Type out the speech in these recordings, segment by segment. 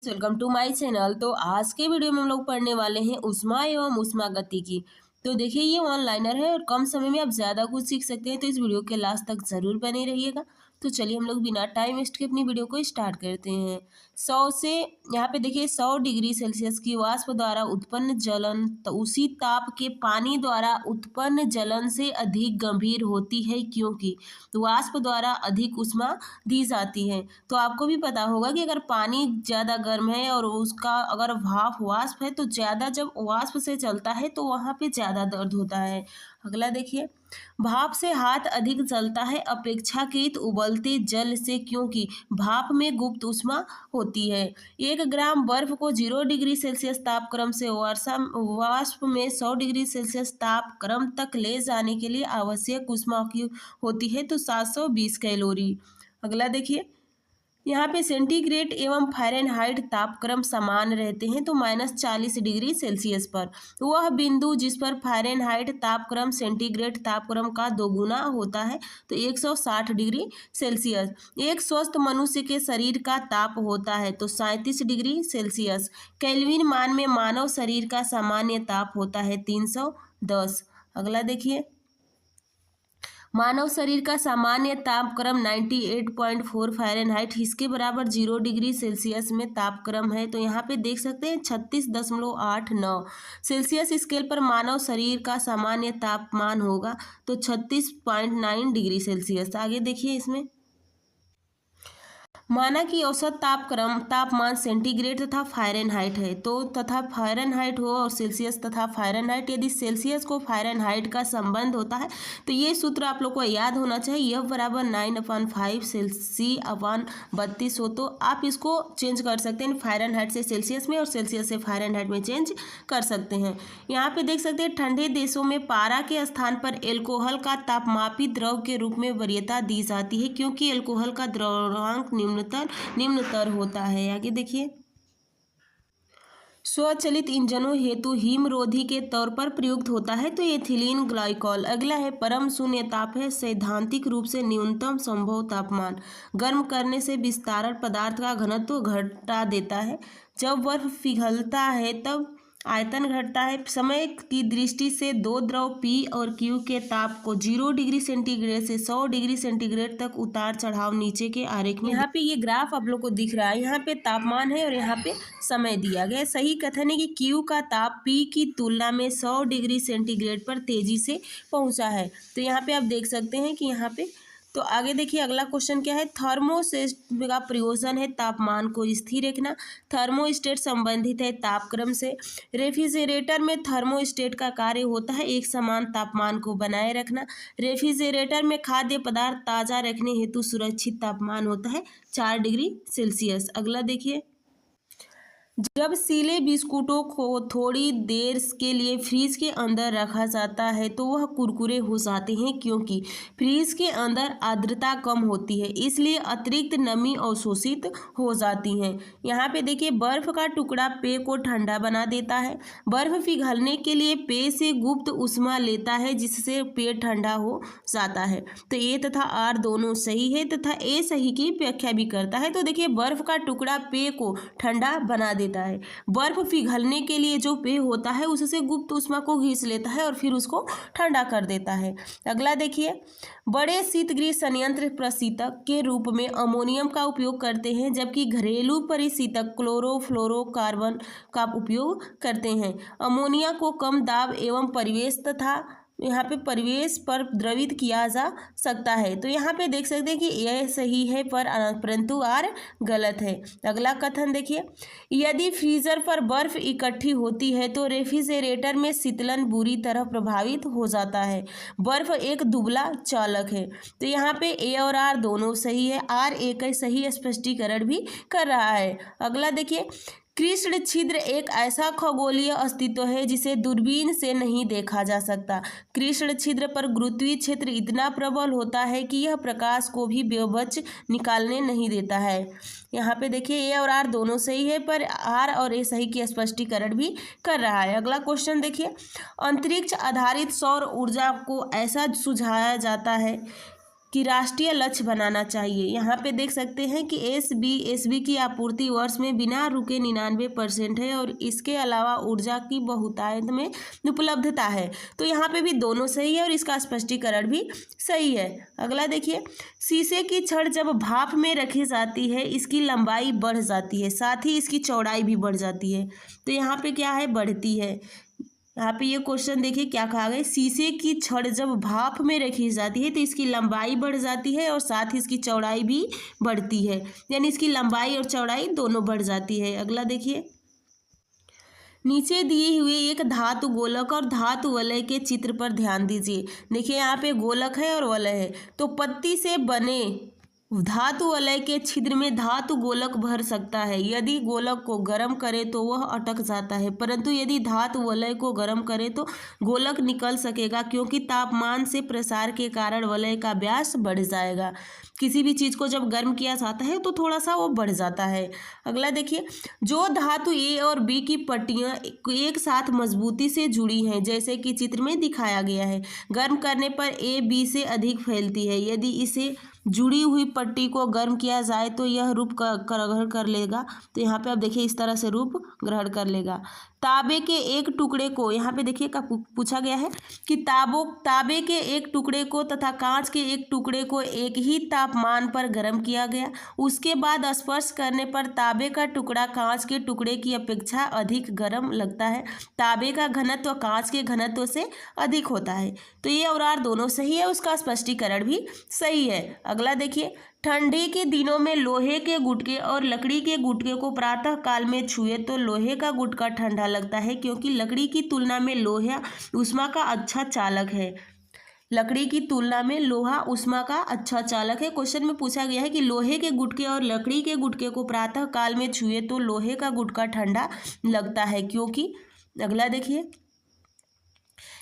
Welcome to my channel. तो आज के वीडियो में हम लोग पढ़ने वाले हैं ऊष्मा एवं ऊष्मागति की। तो देखिए ये ऑनलाइनर है और कम समय में आप ज़्यादा कुछ सीख सकते हैं, तो इस वीडियो के लास्ट तक ज़रूर बने रहिएगा। तो चलिए हम लोग बिना टाइम वेस्ट के अपनी वीडियो को स्टार्ट करते हैं। 100 से यहाँ पे देखिए 100 डिग्री सेल्सियस की वाष्प द्वारा उत्पन्न जलन तो उसी ताप के पानी द्वारा उत्पन्न जलन से अधिक गंभीर होती है, क्योंकि वाष्प द्वारा अधिक ऊष्मा दी जाती है। तो आपको भी पता होगा कि अगर पानी ज़्यादा गर्म है और उसका अगर भाप वाष्प है, तो ज़्यादा जब वाष्प से चलता है तो वहाँ पे ज़्यादा दर्द होता है। अगला देखिए, भाप से हाथ अधिक जलता है अपेक्षाकृत उबलते जल से, क्योंकि भाप में गुप्त ऊष्मा होती है। 1 ग्राम बर्फ को 0 डिग्री सेल्सियस तापक्रम से वाष्प में 100 डिग्री सेल्सियस तापक्रम तक ले जाने के लिए आवश्यक ऊष्मा की होती है तो 720 कैलोरी। अगला देखिए, यहाँ पे सेंटीग्रेड एवं फ़ारेनहाइट तापक्रम समान रहते हैं तो -40 डिग्री सेल्सियस पर वह बिंदु जिस पर फ़ारेनहाइट तापक्रम सेंटीग्रेड तापक्रम का दोगुना होता है तो 160 डिग्री सेल्सियस। एक स्वस्थ मनुष्य के शरीर का ताप होता है तो 37 डिग्री सेल्सियस। केल्विन मान में मानव शरीर का सामान्य ताप होता है 310। अगला देखिए, मानव शरीर का सामान्य तापक्रम 98.4 फ़ारेनहाइट इसके बराबर 0 डिग्री सेल्सियस में तापक्रम है। तो यहाँ पे देख सकते हैं 36.89 सेल्सियस स्केल पर मानव शरीर का सामान्य तापमान होगा तो 36.9 डिग्री सेल्सियस। आगे देखिए, इसमें माना कि औसत तापमान सेंटीग्रेड तथा फ़ारेनहाइट है तो तथा फ़ारेनहाइट हो और सेल्सियस तथा फ़ारेनहाइट, यदि सेल्सियस को फ़ारेनहाइट का संबंध होता है तो ये सूत्र आप लोग को याद होना चाहिए, F बराबर 9/5 C/32 हो। तो आप इसको चेंज कर सकते हैं फ़ारेनहाइट से सेल्सियस में और सेल्सियस से फ़ारेनहाइट में चेंज कर सकते हैं। यहाँ पे देख सकते हैं ठंडे देशों में पारा के स्थान पर एल्कोहल का तापमापी द्रव के रूप में वरीयता दी जाती है, क्योंकि एल्कोहल का द्रव्यांक निम्नतर होता है। आगे देखिए, स्वचालित इंजनों हेतु हिमरोधी के तौर पर प्रयुक्त होता है तो एथिलीन ग्लाइकॉल। अगला है परम शून्य ताप है सैद्धांतिक रूप से न्यूनतम संभव तापमान। गर्म करने से विस्तारण पदार्थ का घनत्व घटा देता है। जब बर्फ पिघलता है तब आयतन घटता है। समय की दृष्टि से दो द्रव P और Q के ताप को 0 डिग्री सेंटीग्रेड से 100 डिग्री सेंटीग्रेड तक उतार चढ़ाव नीचे के आरेख में। यहाँ पे ये ग्राफ आप लोग को दिख रहा है, यहाँ पे तापमान है और यहाँ पे समय दिया गया है। सही कथन है कि Q का ताप P की तुलना में 100 डिग्री सेंटीग्रेड पर तेजी से पहुँचा है। तो यहाँ पे आप देख सकते हैं कि यहाँ पे तो आगे देखिए, अगला क्वेश्चन क्या है, थर्मोस्टेट का प्रयोजन है तापमान को स्थिर रखना। थर्मोस्टेट संबंधित है तापक्रम से। रेफ्रिजरेटर में थर्मोस्टेट का कार्य होता है एक समान तापमान को बनाए रखना। रेफ्रिजरेटर में खाद्य पदार्थ ताज़ा रखने हेतु सुरक्षित तापमान होता है 4 डिग्री सेल्सियस। अगला देखिए, जब सीले बिस्कुटों को थोड़ी देर के लिए फ्रीज के अंदर रखा जाता है तो वह कुरकुरे हो जाते हैं, क्योंकि फ्रीज के अंदर आर्द्रता कम होती है, इसलिए अतिरिक्त नमी अवशोषित हो जाती है। यहाँ पे देखिए, बर्फ का टुकड़ा पेय को ठंडा बना देता है। बर्फ पिघलने के लिए पेय से गुप्त ऊष्मा लेता है जिससे पेय ठंडा हो जाता है। तो ए तथा आर दोनों सही है तथा ए सही की व्याख्या भी करता है। तो देखिए, बर्फ का टुकड़ा पेय को ठंडा बना देता है। बर्फ पिघलने के लिए जो पेय होता है उससे गुप्त ऊष्मा को खींच लेता है और फिर उसको ठंडा कर देता है। अगला देखिए, बड़े शीतगृह संयंत्र प्रशीतक के रूप में अमोनियम का उपयोग करते हैं, जबकि घरेलू परिशीतक क्लोरोफ्लोरोकार्बन का उपयोग करते हैं। अमोनिया को कम दाब एवं परिवेश तथा यहाँ पे परिवेश पर द्रवित किया जा सकता है। तो यहाँ पे देख सकते हैं कि यह सही है परंतु आर गलत है। अगला कथन देखिए, यदि फ्रीजर पर बर्फ इकट्ठी होती है तो रेफ्रिजरेटर में शीतलन बुरी तरह प्रभावित हो जाता है। बर्फ एक दुबला चालक है। तो यहाँ पे ए और आर दोनों सही है, आर ए का सही स्पष्टीकरण भी कर रहा है। अगला देखिए, कृष्ण छिद्र एक ऐसा खगोलीय अस्तित्व है जिसे दूरबीन से नहीं देखा जा सकता। कृष्ण छिद्र पर गुरुत्वीय क्षेत्र इतना प्रबल होता है कि यह प्रकाश को भी बेबस निकालने नहीं देता है। यहाँ पे देखिए, ए और आर दोनों सही है पर आर और ए सही की स्पष्टीकरण भी कर रहा है। अगला क्वेश्चन देखिए, अंतरिक्ष आधारित सौर ऊर्जा को ऐसा सुझाया जाता है कि राष्ट्रीय लक्ष्य बनाना चाहिए। यहाँ पे देख सकते हैं कि एसबी की आपूर्ति वर्ष में बिना रुके 99% है और इसके अलावा ऊर्जा की बहुतायत में उपलब्धता है। तो यहाँ पे भी दोनों सही है और इसका स्पष्टीकरण भी सही है। अगला देखिए, शीशे की छड़ जब भाप में रखी जाती है इसकी लंबाई बढ़ जाती है, साथ ही इसकी चौड़ाई भी बढ़ जाती है। तो यहाँ पे क्या है, बढ़ती है। यहाँ पे ये क्वेश्चन देखिए क्या कहा गया, शीशे की छड़ जब भाप में रखी जाती है तो इसकी लंबाई बढ़ जाती है और साथ ही इसकी चौड़ाई भी बढ़ती है, यानी इसकी लंबाई और चौड़ाई दोनों बढ़ जाती है। अगला देखिए, नीचे दिए हुए एक धातु गोलक और धातु वलय के चित्र पर ध्यान दीजिए। देखिए यहाँ पे गोलक है और वलय है, तो पत्ती से बने धातु वलय के छिद्र में धातु गोलक भर सकता है। यदि गोलक को गर्म करे तो वह अटक जाता है, परंतु यदि धातु वलय को गर्म करे तो गोलक निकल सकेगा, क्योंकि तापमान से प्रसार के कारण वलय का व्यास बढ़ जाएगा। किसी भी चीज़ को जब गर्म किया जाता है तो थोड़ा सा वो बढ़ जाता है। अगला देखिए, जो धातु ए और बी की पट्टियाँ एक साथ मजबूती से जुड़ी हैं, जैसे कि चित्र में दिखाया गया है, गर्म करने पर ए बी से अधिक फैलती है। यदि इसे जुड़ी हुई पट्टी को गर्म किया जाए तो यह रूप ग्रहण कर लेगा। तो यहाँ पे आप देखिए इस तरह से रूप ग्रहण कर लेगा। तांबे के एक टुकड़े को, यहाँ पे देखिए का पूछा गया है कि तांबे के एक टुकड़े को तथा कांच के एक टुकड़े को एक ही तापमान पर गर्म किया गया। उसके बाद स्पर्श करने पर तांबे का टुकड़ा कांच के टुकड़े की अपेक्षा अधिक गर्म लगता है। तांबे का घनत्व कांच के घनत्व से अधिक होता है। तो ये और आर दोनों सही है, उसका स्पष्टीकरण भी सही है। अगला देखिए, ठंडी के दिनों में लोहे के गुटके और लकड़ी के गुटके को प्रातः काल में छुए तो लोहे का गुटका ठंडा लगता है, क्योंकि लकड़ी की तुलना में लोहा ऊष्मा का अच्छा चालक है। लकड़ी की तुलना में लोहा ऊष्मा का अच्छा चालक है। क्वेश्चन में पूछा गया है कि लोहे के गुटके और लकड़ी के गुटके को प्रातः काल में छुए तो लोहे का गुटका ठंडा लगता है, क्योंकि अगला देखिए,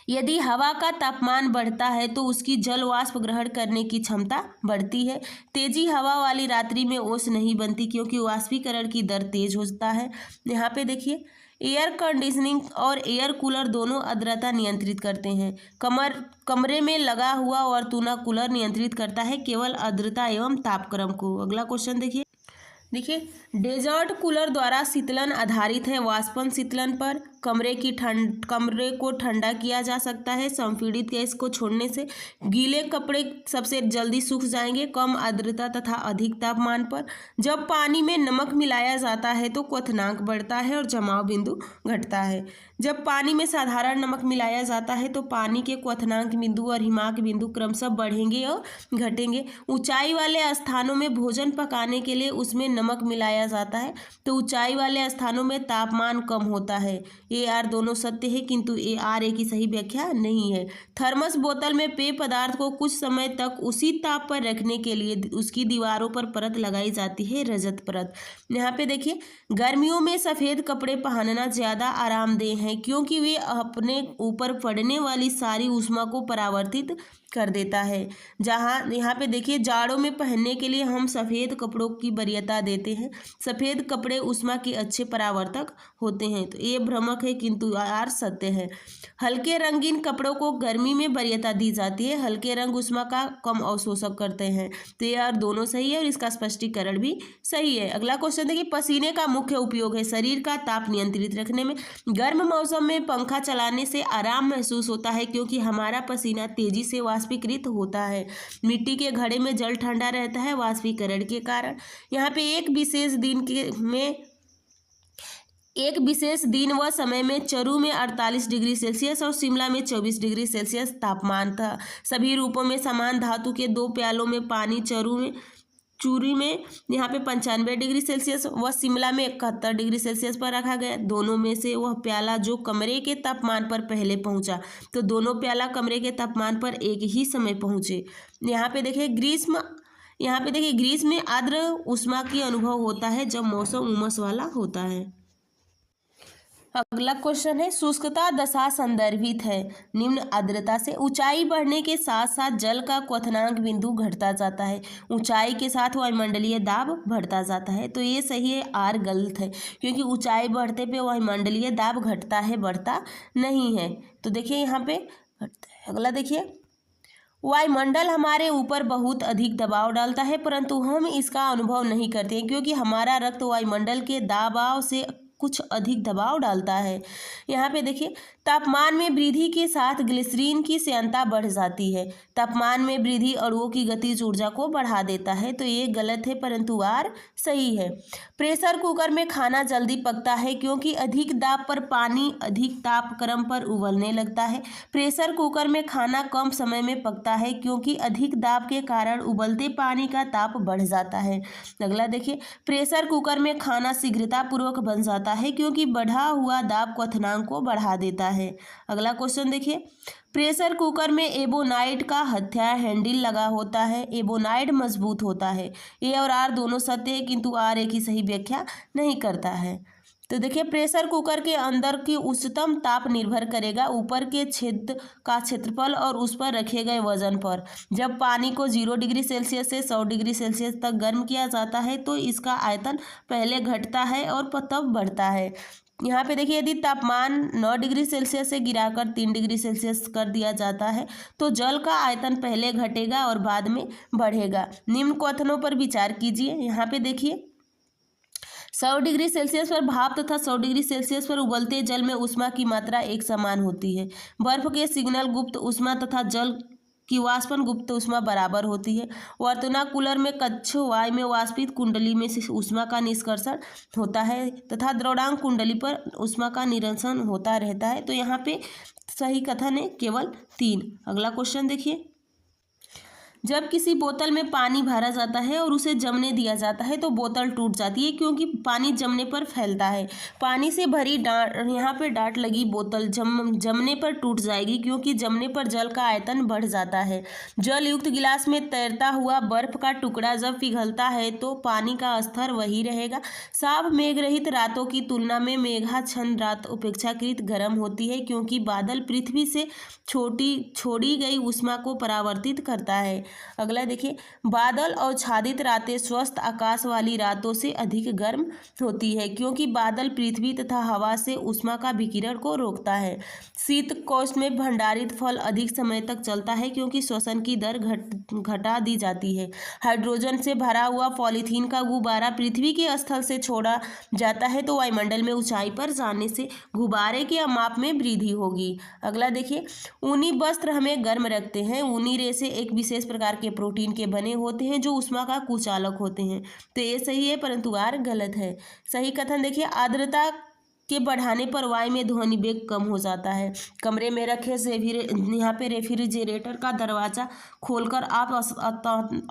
यदि हवा का तापमान बढ़ता है तो उसकी जल वाष्प ग्रहण करने की क्षमता बढ़ती है। तेजी हवा वाली रात्रि में ओस नहीं बनती, क्योंकि वाष्पीकरण की दर तेज होता है। यहाँ पे देखिए, एयर कंडीशनिंग और एयर कूलर दोनों आर्द्रता नियंत्रित करते हैं। कमरे में लगा हुआ वर्तुना कूलर नियंत्रित करता है केवल आर्द्रता एवं तापक्रम को। अगला क्वेश्चन देखिए, डेजर्ट कूलर द्वारा शीतलन आधारित है। वाष्पन शीतलन पर कमरे को ठंडा किया जा सकता है। संपीड़ित गैस को छोड़ने से गीले कपड़े सबसे जल्दी सूख जाएंगे कम आर्द्रता तथा अधिक तापमान पर। जब पानी में नमक मिलाया जाता है तो क्वथनांक बढ़ता है और जमाव बिंदु घटता है। जब पानी में साधारण नमक मिलाया जाता है तो पानी के क्वथनांक बिंदु और हिमांक बिंदु क्रमशः बढ़ेंगे और घटेंगे। ऊंचाई वाले स्थानों में भोजन पकाने के लिए उसमें नमक मिलाया जाता है तो ऊंचाई वाले स्थानों में तापमान कम होता है। ए आर दोनों सत्य है, किंतु ए आर ए की सही व्याख्या नहीं है। थर्मस बोतल में पेय पदार्थ को कुछ समय तक उसी ताप पर रखने के लिए उसकी दीवारों पर परत लगाई जाती है, रजत परत। यहाँ पे देखिए, गर्मियों में सफ़ेद कपड़े पहनना ज़्यादा आरामदेह है, क्योंकि वे अपने ऊपर पड़ने वाली सारी ऊष्मा को परावर्तित कर देता है। जहाँ यहाँ पे देखिए, जाड़ों में पहनने के लिए हम सफ़ेद कपड़ों की वरीयता देते हैं। सफ़ेद कपड़े ऊष्मा के अच्छे परावर्तक होते हैं। तो ये भ्रामक है, किंतु आर सत्य है। हल्के रंगीन कपड़ों को गर्मी में वरीयता दी जाती है। हल्के रंग ऊष्मा का कम अवशोषक करते हैं। तो ये आर दोनों सही है और इसका स्पष्टीकरण भी सही है। अगला क्वेश्चन देखिए, पसीने का मुख्य उपयोग है शरीर का ताप नियंत्रित रखने में। गर्म मौसम में पंखा चलाने से आराम महसूस होता है, क्योंकि हमारा पसीना तेजी से वाष्पीकृत होता है। मिट्टी के घड़े में जल ठंडा रहता है वाष्पीकरण के कारण। यहाँ पे एक विशेष दिन व समय में चरू में 48 डिग्री सेल्सियस और शिमला में 24 डिग्री सेल्सियस तापमान था। सभी रूपों में समान धातु के 2 प्यालों में पानी चूरी में यहाँ पे 95 डिग्री सेल्सियस व शिमला में 71 डिग्री सेल्सियस पर रखा गया। दोनों में से वह प्याला जो कमरे के तापमान पर पहले पहुंचा, तो दोनों प्याला कमरे के तापमान पर एक ही समय पहुंचे। यहाँ पे देखिए, ग्रीष्म में आर्द्र ऊष्मा की अनुभव होता है जब मौसम उमस वाला होता है। अगला क्वेश्चन है, शुष्कता दशा संदर्भित है निम्न आर्द्रता से। ऊंचाई बढ़ने के साथ साथ जल का क्वथनांक बिंदु घटता जाता है। ऊंचाई के साथ वायुमंडलीय दाब बढ़ता जाता है। तो ये सही है, आर गलत है, क्योंकि ऊंचाई बढ़ते पे वायुमंडलीय दाब घटता है, बढ़ता नहीं है। तो देखिए यहाँ पे घटता है। अगला देखिए, वायुमंडल हमारे ऊपर बहुत अधिक दबाव डालता है, परंतु हम इसका अनुभव नहीं करते हैं क्योंकि हमारा रक्त वायुमंडल के दबाव से कुछ अधिक दबाव डालता है। यहाँ पे देखिए, तापमान में वृद्धि के साथ ग्लिसरीन की श्यानता बढ़ जाती है। तापमान में वृद्धि अणुओं की गतिज ऊर्जा को बढ़ा देता है, तो ये गलत है, परंतु आर सही है। प्रेशर कुकर में खाना जल्दी पकता है क्योंकि अधिक दाब पर पानी अधिक तापक्रम पर उबलने लगता है। प्रेशर कुकर में खाना कम समय में पकता है क्योंकि अधिक दाब के कारण उबलते पानी का ताप बढ़ जाता है। अगला देखिए, प्रेशर कुकर में खाना शीघ्रतापूर्वक बन जाता है क्योंकि बढ़ा हुआ दाब क्वथनांक को बढ़ा देता है। अगला क्वेश्चन देखिए, प्रेशर कुकर में एबोनाइट का हथियार हैंडल लगा होता है। एबोनाइट मजबूत होता है। ए और आर दोनों सत्य है, किंतु आर एक ही सही व्याख्या नहीं करता है। तो देखिए, प्रेशर कुकर के अंदर की उच्चतम ताप निर्भर करेगा ऊपर के छेद का क्षेत्रफल और उस पर रखे गए वजन पर। जब पानी को 0 डिग्री सेल्सियस से 100 डिग्री सेल्सियस तक गर्म किया जाता है तो इसका आयतन पहले घटता है और तब बढ़ता है। यहाँ पे देखिए, यदि तापमान 9 डिग्री सेल्सियस से गिराकर 3 डिग्री सेल्सियस कर दिया जाता है तो जल का आयतन पहले घटेगा और बाद में बढ़ेगा। निम्न कथनों पर विचार कीजिए। यहाँ पे देखिए, 100 डिग्री सेल्सियस पर भाप तथा 100 डिग्री सेल्सियस पर उबलते जल में ऊष्मा की मात्रा एक समान होती है। बर्फ के सिग्नल गुप्त ऊष्मा तथा जल की वाष्पन गुप्त ऊष्मा बराबर होती है। वर्तनाकुलर में कक्ष वायु में वाष्पित कुंडली में से ऊष्मा का निष्कर्षण होता है तथा द्रवणांक कुंडली पर ऊष्मा का निरसन होता रहता है। तो यहाँ पे सही कथन है केवल 3। अगला क्वेश्चन देखिए, जब किसी बोतल में पानी भरा जाता है और उसे जमने दिया जाता है तो बोतल टूट जाती है क्योंकि पानी जमने पर फैलता है। पानी से भरी डाट, यहाँ पे डाट लगी बोतल जमने पर टूट जाएगी क्योंकि जमने पर जल का आयतन बढ़ जाता है। जल युक्त गिलास में तैरता हुआ बर्फ का टुकड़ा जब पिघलता है तो पानी का स्तर वही रहेगा। साफ मेघ रहित रातों की तुलना में मेघाच्छन्न रात अपेक्षाकृत गर्म होती है क्योंकि बादल पृथ्वी से छोड़ी गई ऊष्मा को परावर्तित करता है। अगला देखिए, बादल और छादित रातें स्वस्थ आकाश वाली रातों से अधिक गर्म होती है क्योंकि बादल पृथ्वी तथा हवा से ऊष्मा का विकिरण को रोकता है। शीत कोष्ठ में भंडारित फल अधिक समय तक चलता है क्योंकि श्वसन की दर घटा दी जाती है। हाइड्रोजन से भरा हुआ पॉलीथीन का गुब्बारा पृथ्वी के स्थल से छोड़ा जाता है तो वायुमंडल में ऊंचाई पर जाने से गुब्बारे के माप में वृद्धि होगी। अगला देखिए, ऊनी वस्त्र हमें गर्म रखते हैं। ऊनी रेशे एक विशेष प्रकार के प्रोटीन के बने होते हैं जो ऊष्मा का कुचालक होते हैं। तो ये सही है, परंतु आर गलत है। सही कथन देखिए, आर्द्रता के बढ़ाने पर वायु में ध्वनि वेग कम हो जाता है। कमरे में रखे यहाँ पे रेफ्रिजरेटर का दरवाज़ा खोलकर आप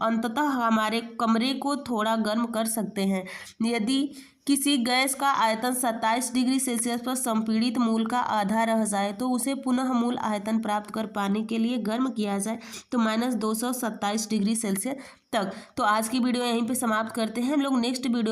अंततः हमारे कमरे को थोड़ा गर्म कर सकते हैं। यदि किसी गैस का आयतन 27 डिग्री सेल्सियस पर संपीड़ित मूल का आधा रह जाए तो उसे पुनः मूल आयतन प्राप्त कर पाने के लिए गर्म किया जाए तो -227 डिग्री सेल्सियस तक। तो आज की वीडियो यहीं पे समाप्त करते हैं। हम लोग नेक्स्ट वीडियो में